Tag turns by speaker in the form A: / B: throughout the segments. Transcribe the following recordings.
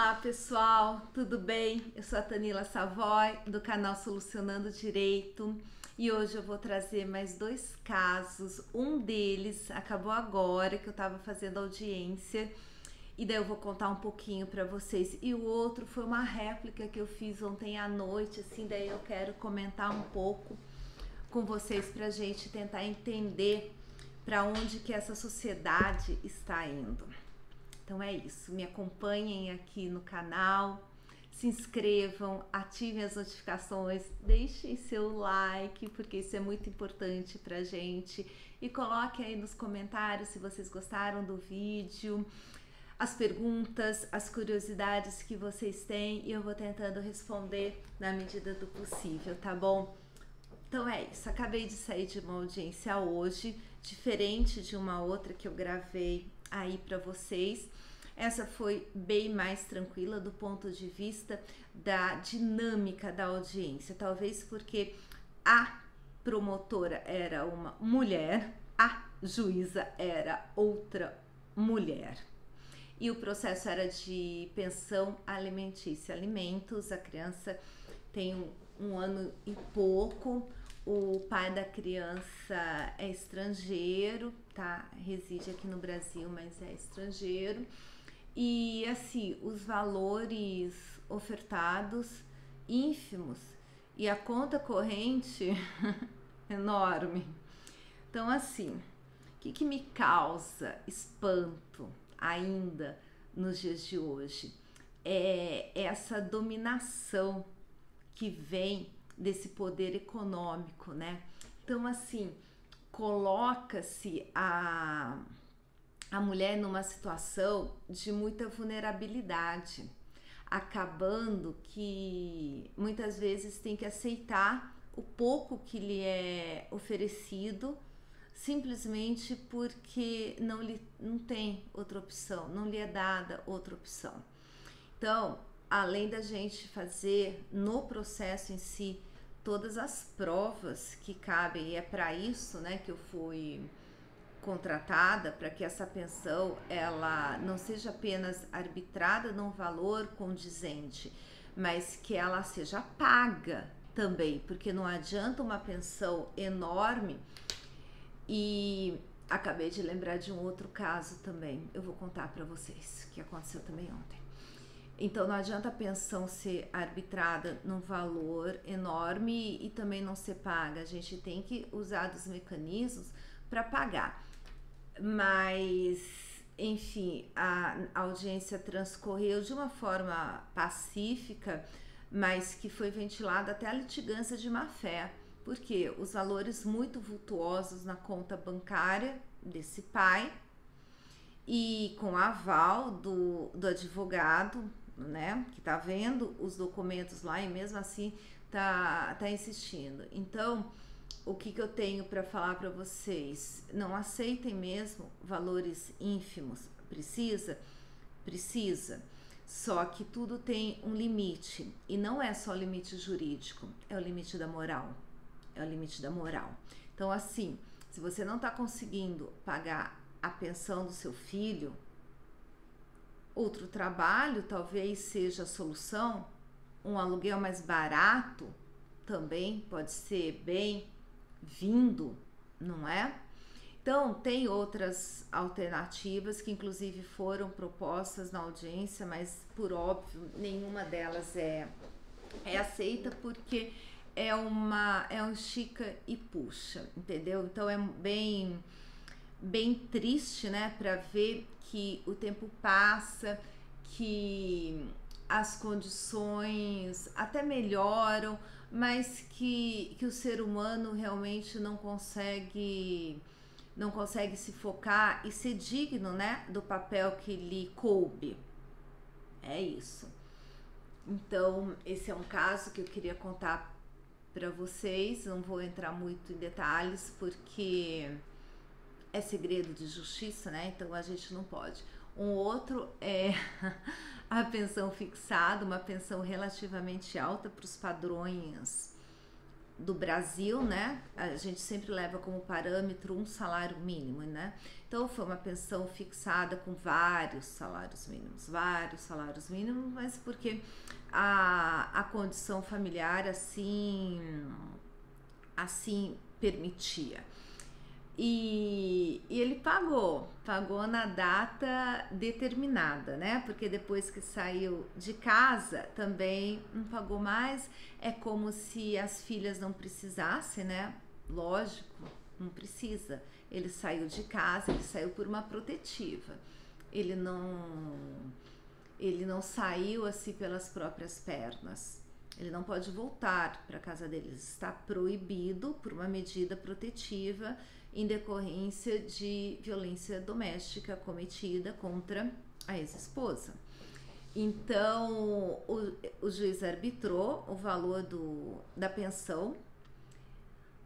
A: Olá pessoal, tudo bem? Eu sou a Tanila Savoy do canal Solucionando Direito e hoje eu vou trazer mais dois casos. Um deles acabou agora que eu estava fazendo audiência e daí eu vou contar um pouquinho para vocês. E o outro foi uma réplica que eu fiz ontem à noite, assim, daí eu quero comentar um pouco com vocês pra gente tentar entender para onde que essa sociedade está indo. Então é isso, me acompanhem aqui no canal, se inscrevam, ativem as notificações, deixem seu like, porque isso é muito importante pra gente. E coloquem aí nos comentários se vocês gostaram do vídeo, as perguntas, as curiosidades que vocês têm e eu vou tentando responder na medida do possível, tá bom? Então é isso, acabei de sair de uma audiência hoje, diferente de uma outra que eu gravei aí para vocês. Essa foi bem mais tranquila do ponto de vista da dinâmica da audiência, talvez porque a promotora era uma mulher, a juíza era outra mulher. E o processo era de pensão alimentícia, alimentos, a criança tem um ano e pouco, o pai da criança é estrangeiro, tá? Reside aqui no Brasil, mas é estrangeiro. E assim, os valores ofertados ínfimos e a conta corrente enorme. Então assim, o que me causa espanto ainda nos dias de hoje é essa dominação que vem desse poder econômico, né? Então assim, coloca-se a mulher numa situação de muita vulnerabilidade, acabando que muitas vezes tem que aceitar o pouco que lhe é oferecido, simplesmente porque não tem outra opção, não lhe é dada outra opção. Então, além da gente fazer no processo em si todas as provas que cabem, e é para isso, né, que eu fui contratada, para que essa pensão ela não seja apenas arbitrada num valor condizente, mas que ela seja paga também, porque não adianta uma pensão enorme. E acabei de lembrar de um outro caso também, eu vou contar para vocês, que aconteceu também ontem. Então não adianta a pensão ser arbitrada num valor enorme e também não ser paga, a gente tem que usar dos mecanismos para pagar. Mas, enfim, a audiência transcorreu de uma forma pacífica, mas que foi ventilada até a litigância de má-fé, porque os valores muito vultuosos na conta bancária desse pai e com aval do advogado, né, que tá vendo os documentos lá e mesmo assim tá insistindo. Então, o que eu tenho para falar para vocês? Não aceitem mesmo valores ínfimos. Precisa. Só que tudo tem um limite. E não é só o limite jurídico, é o limite da moral. É o limite da moral. Então, assim, se você não está conseguindo pagar a pensão do seu filho, outro trabalho talvez seja a solução. Um aluguel mais barato também pode ser bem-vindo, não é? Então, tem outras alternativas que inclusive foram propostas na audiência, mas por óbvio, nenhuma delas é aceita, porque é um estica e puxa, entendeu? Então é bem triste, né, para ver que o tempo passa, que as condições até melhoram, mas que o ser humano realmente não consegue se focar e ser digno, né, do papel que lhe coube. É isso. Então, esse é um caso que eu queria contar para vocês. Não vou entrar muito em detalhes porque é segredo de justiça, né? Então a gente não pode. Um outro é a pensão fixada, uma pensão relativamente alta para os padrões do Brasil, né? A gente sempre leva como parâmetro um salário mínimo, né? Então foi uma pensão fixada com vários salários mínimos, mas porque a condição familiar assim permitia. E ele pagou na data determinada, né? Porque depois que saiu de casa também não pagou mais. É como se as filhas não precisassem, né? Lógico, não precisa. Ele saiu de casa, ele saiu por uma protetiva. Ele não saiu assim pelas próprias pernas. Ele não pode voltar para a casa dele. Está proibido por uma medida protetiva em decorrência de violência doméstica cometida contra a ex-esposa. Então, o juiz arbitrou o valor da pensão,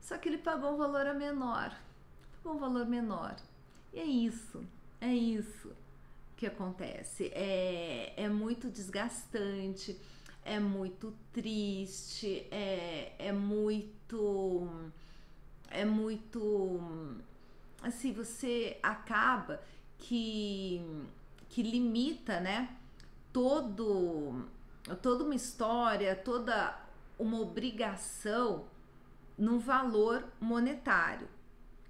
A: só que ele pagou um valor menor. E é isso que acontece. É muito desgastante, é muito triste, é muito assim, você acaba que limita, né, toda uma história, toda uma obrigação num valor monetário,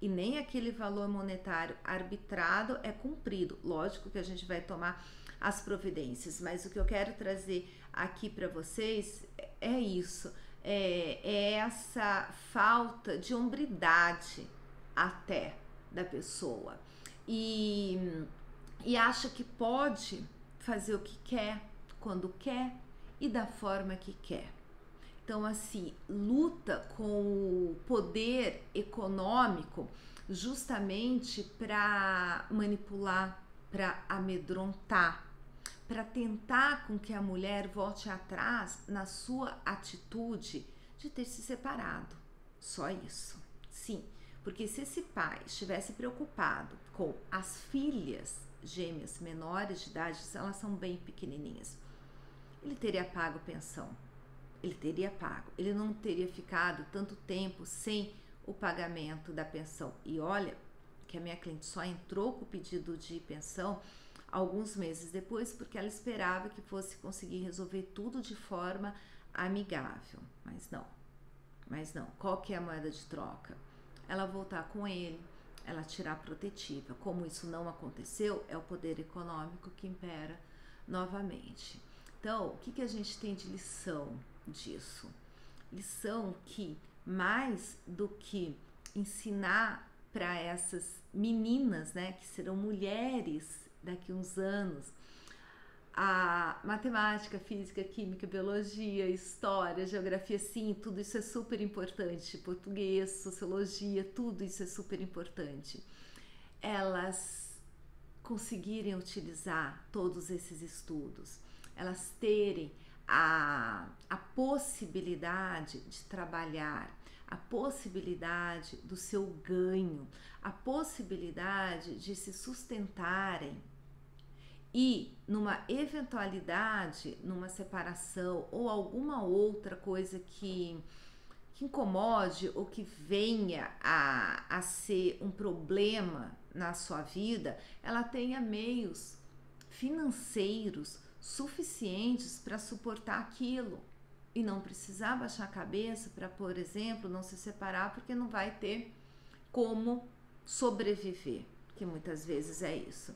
A: e nem aquele valor monetário arbitrado é cumprido. Lógico que a gente vai tomar as providências, mas o que eu quero trazer aqui para vocês é isso. É essa falta de hombridade até da pessoa e acha que pode fazer o que quer, quando quer e da forma que quer. Então, assim, luta com o poder econômico justamente para manipular, para amedrontar, para tentar com que a mulher volte atrás na sua atitude de ter se separado. Só isso. Sim, porque se esse pai estivesse preocupado com as filhas gêmeas menores de idade, elas são bem pequenininhas, ele teria pago pensão. Ele não teria ficado tanto tempo sem o pagamento da pensão. E olha que a minha cliente só entrou com o pedido de pensão alguns meses depois, porque ela esperava que fosse conseguir resolver tudo de forma amigável. Mas não. Qual que é a moeda de troca? Ela voltar com ele, ela tirar a protetiva. Como isso não aconteceu, é o poder econômico que impera novamente. Então, o que a gente tem de lição disso? Lição que, mais do que ensinar para essas meninas, né, que serão mulheres daqui a uns anos, a matemática, física, química, biologia, história, geografia, sim, tudo isso é super importante. Português, sociologia, tudo isso é super importante. Elas conseguirem utilizar todos esses estudos, elas terem a possibilidade de trabalhar, a possibilidade do seu ganho, a possibilidade de se sustentarem e, numa eventualidade, numa separação ou alguma outra coisa que incomode ou que venha a ser um problema na sua vida, ela tenha meios financeiros suficientes para suportar aquilo e não precisar baixar a cabeça para, por exemplo, não se separar porque não vai ter como sobreviver, que muitas vezes é isso.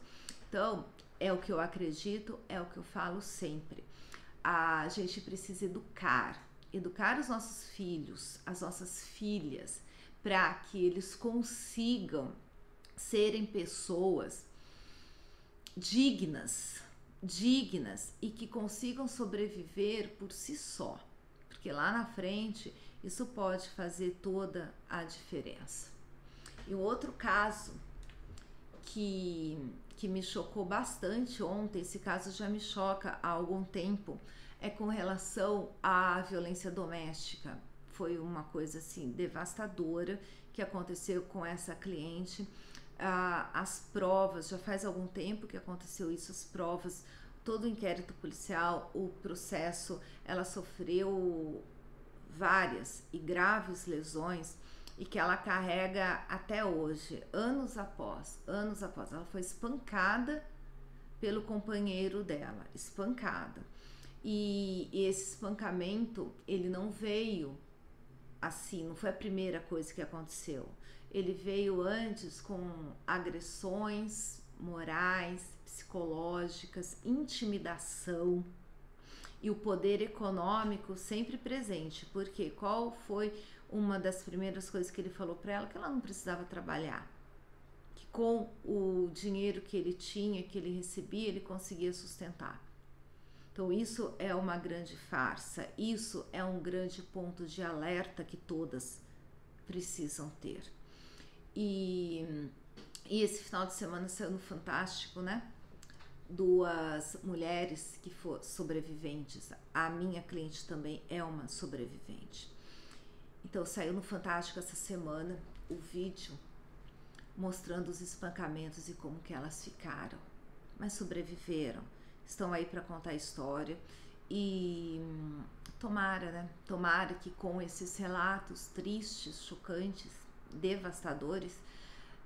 A: Então, é o que eu acredito, é o que eu falo sempre. A gente precisa educar os nossos filhos, as nossas filhas, para que eles consigam serem pessoas dignas e que consigam sobreviver por si só, porque lá na frente isso pode fazer toda a diferença. E um outro caso que me chocou bastante ontem, esse caso já me choca há algum tempo, é com relação à violência doméstica. Foi uma coisa assim devastadora que aconteceu com essa cliente. As provas, já faz algum tempo que aconteceu isso, as provas, todo o inquérito policial, o processo, ela sofreu várias e graves lesões e que ela carrega até hoje, anos após. Ela foi espancada pelo companheiro dela, espancada. E esse espancamento, ele não veio assim, não foi a primeira coisa que aconteceu. Ele veio antes com agressões morais, psicológicas, intimidação e o poder econômico sempre presente. Porque qual foi uma das primeiras coisas que ele falou para ela? Que ela não precisava trabalhar, que com o dinheiro que ele tinha, que ele recebia, ele conseguia sustentar. Então isso é uma grande farsa, isso é um grande ponto de alerta que todas precisam ter. E esse final de semana saiu no Fantástico, né? 2 mulheres que foram sobreviventes. A minha cliente também é uma sobrevivente. Então saiu no Fantástico essa semana o vídeo mostrando os espancamentos e como que elas ficaram, mas sobreviveram, estão aí para contar a história. E tomara, né? Tomara que com esses relatos tristes, chocantes, devastadores,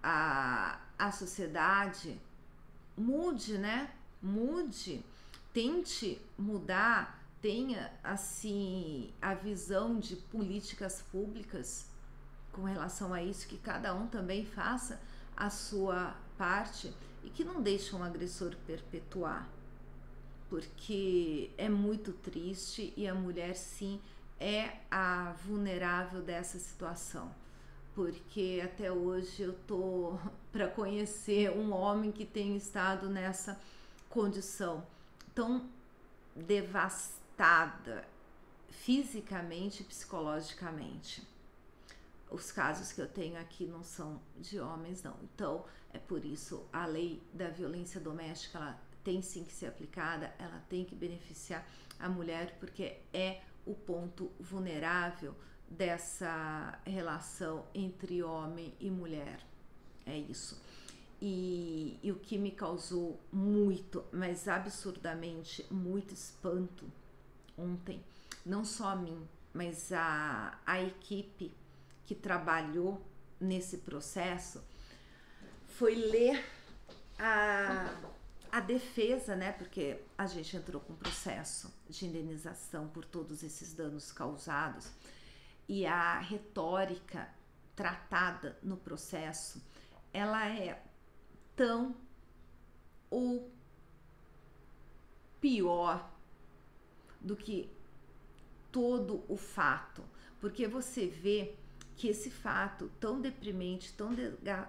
A: a sociedade mude, né? Mude, tente mudar, tenha assim a visão de políticas públicas com relação a isso, que cada um também faça a sua parte e que não deixe um agressor perpetuar, porque é muito triste e a mulher sim é a vulnerável dessa situação, porque até hoje eu tô para conhecer um homem que tenha estado nessa condição tão devastada fisicamente e psicologicamente. Os casos que eu tenho aqui não são de homens, não. Então, é por isso a lei da violência doméstica, ela tem sim que ser aplicada, ela tem que beneficiar a mulher, porque é o ponto vulnerável dessa relação entre homem e mulher. É isso. E o que me causou muito, mas absurdamente muito espanto ontem, não só a mim, mas a equipe que trabalhou nesse processo, foi ler a defesa, né? Porque a gente entrou com um processo de indenização por todos esses danos causados, e a retórica tratada no processo, ela é tão ou pior do que todo o fato, porque você vê que esse fato tão deprimente, tão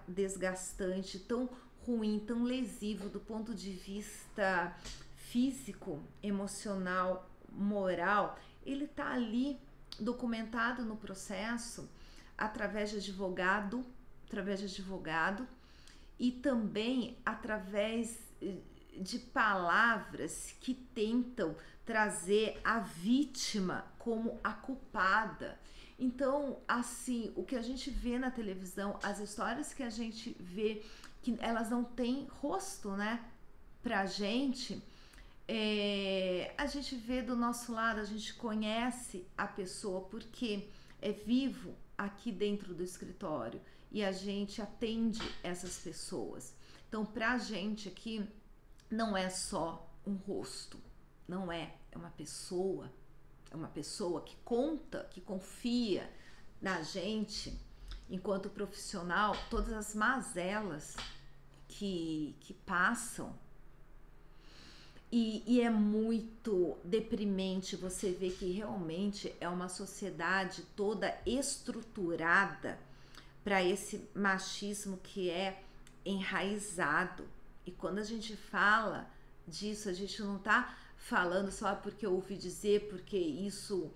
A: desgastante, tão ruim, tão lesivo do ponto de vista físico, emocional, moral, ele tá ali documentado no processo através de advogado e também através de palavras que tentam trazer a vítima como a culpada. Então, assim, o que a gente vê na televisão, as histórias que a gente vê, que elas não têm rosto, né, pra gente, a gente vê do nosso lado, a gente conhece a pessoa porque é vivo aqui dentro do escritório e a gente atende essas pessoas. Então, pra gente aqui, não é só um rosto, não é uma pessoa. É uma pessoa que conta, que confia na gente enquanto profissional, todas as mazelas que passam. E é muito deprimente você ver que realmente é uma sociedade toda estruturada para esse machismo que é enraizado. E quando a gente fala disso, a gente não tá falando só porque eu ouvi dizer, porque isso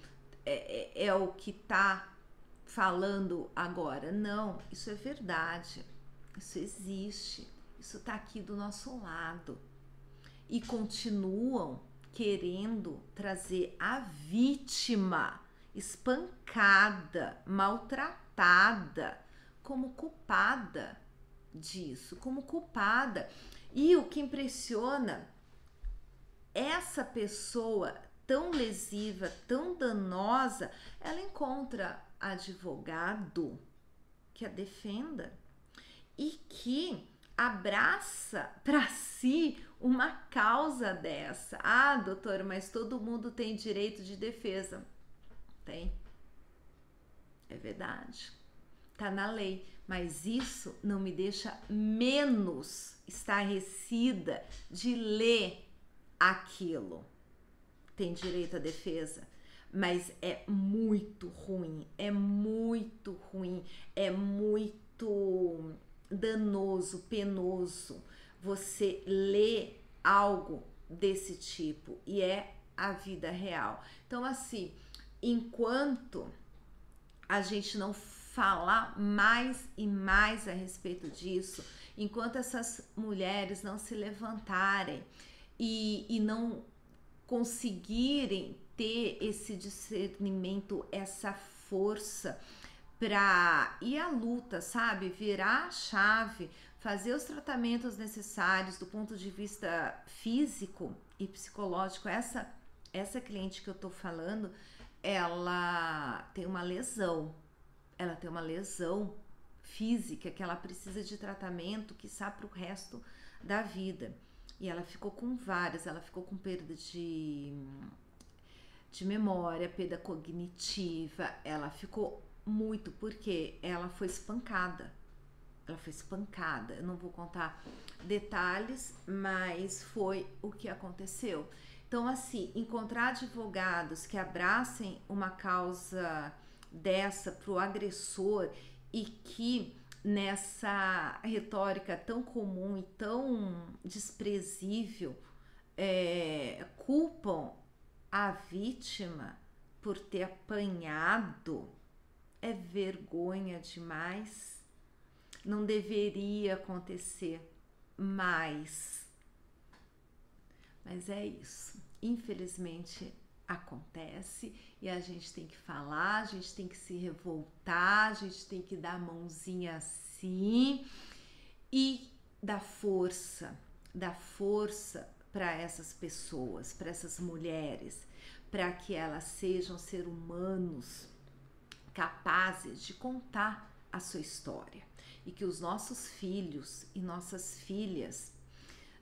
A: é o que tá falando agora. Não, isso é verdade, isso existe, isso tá aqui do nosso lado. E continuam querendo trazer a vítima espancada, maltratada, como culpada disso, como culpada. E o que impressiona, essa pessoa tão lesiva, tão danosa, ela encontra advogado que a defenda e que abraça para si uma causa dessa. Ah, doutora, mas todo mundo tem direito de defesa. Tem. É verdade. Tá na lei. Mas isso não me deixa menos estarrecida de ler aquilo. Tem direito à defesa. Mas é muito ruim, é muito ruim, é muito danoso, penoso você ler algo desse tipo, e é a vida real. Então, assim, enquanto a gente não falar mais e mais a respeito disso, enquanto essas mulheres não se levantarem e não conseguirem ter esse discernimento, essa força para ir à luta, sabe? Virar a chave, fazer os tratamentos necessários do ponto de vista físico e psicológico. Essa cliente que eu tô falando, ela tem uma lesão. Ela tem uma lesão física que ela precisa de tratamento, quiçá pro resto da vida. E ela ficou com várias, ela ficou com perda de memória, perda cognitiva, ela ficou muito, porque ela foi espancada. Ela foi espancada. Eu não vou contar detalhes, mas foi o que aconteceu. Então, assim, encontrar advogados que abracem uma causa dessa pro agressor e que nessa retórica tão comum e tão desprezível culpam a vítima por ter apanhado, é vergonha demais. Não deveria acontecer mais. Mas é isso. Infelizmente acontece e a gente tem que falar, a gente tem que se revoltar, a gente tem que dar a mãozinha assim e dar força para essas pessoas, para essas mulheres, para que elas sejam seres humanos capazes de contar a sua história e que os nossos filhos e nossas filhas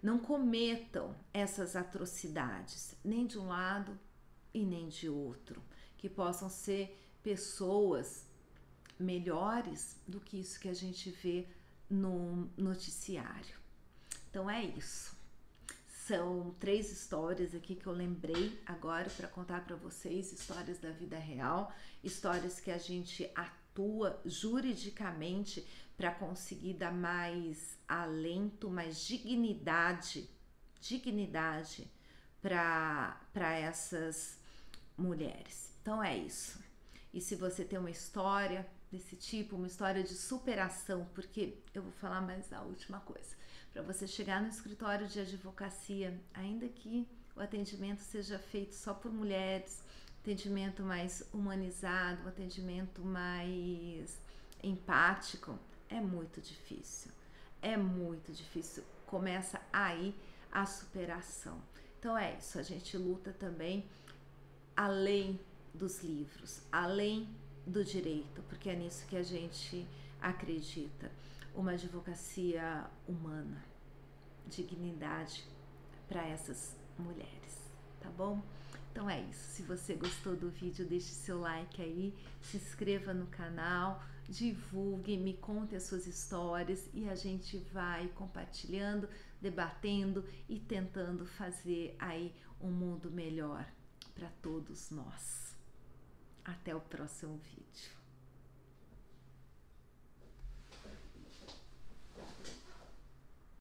A: não cometam essas atrocidades, nem de um lado e nem de outro, que possam ser pessoas melhores do que isso que a gente vê no noticiário. Então é isso. São 3 histórias aqui que eu lembrei agora para contar para vocês, histórias da vida real, histórias que a gente atua juridicamente para conseguir dar mais alento, mais dignidade para essas mulheres. Então é isso. E se você tem uma história desse tipo, uma história de superação, porque eu vou falar mais a última coisa, para você chegar no escritório de advocacia, ainda que o atendimento seja feito só por mulheres, atendimento mais humanizado, um atendimento mais empático, é muito difícil. É muito difícil. Começa aí a superação. Então é isso, a gente luta também além dos livros, além do direito, porque é nisso que a gente acredita. Uma advocacia humana, dignidade para essas mulheres, tá bom? Então é isso. Se você gostou do vídeo, deixe seu like aí, se inscreva no canal, divulgue, me conte as suas histórias e a gente vai compartilhando, debatendo e tentando fazer aí um mundo melhor para todos nós. Até o próximo vídeo.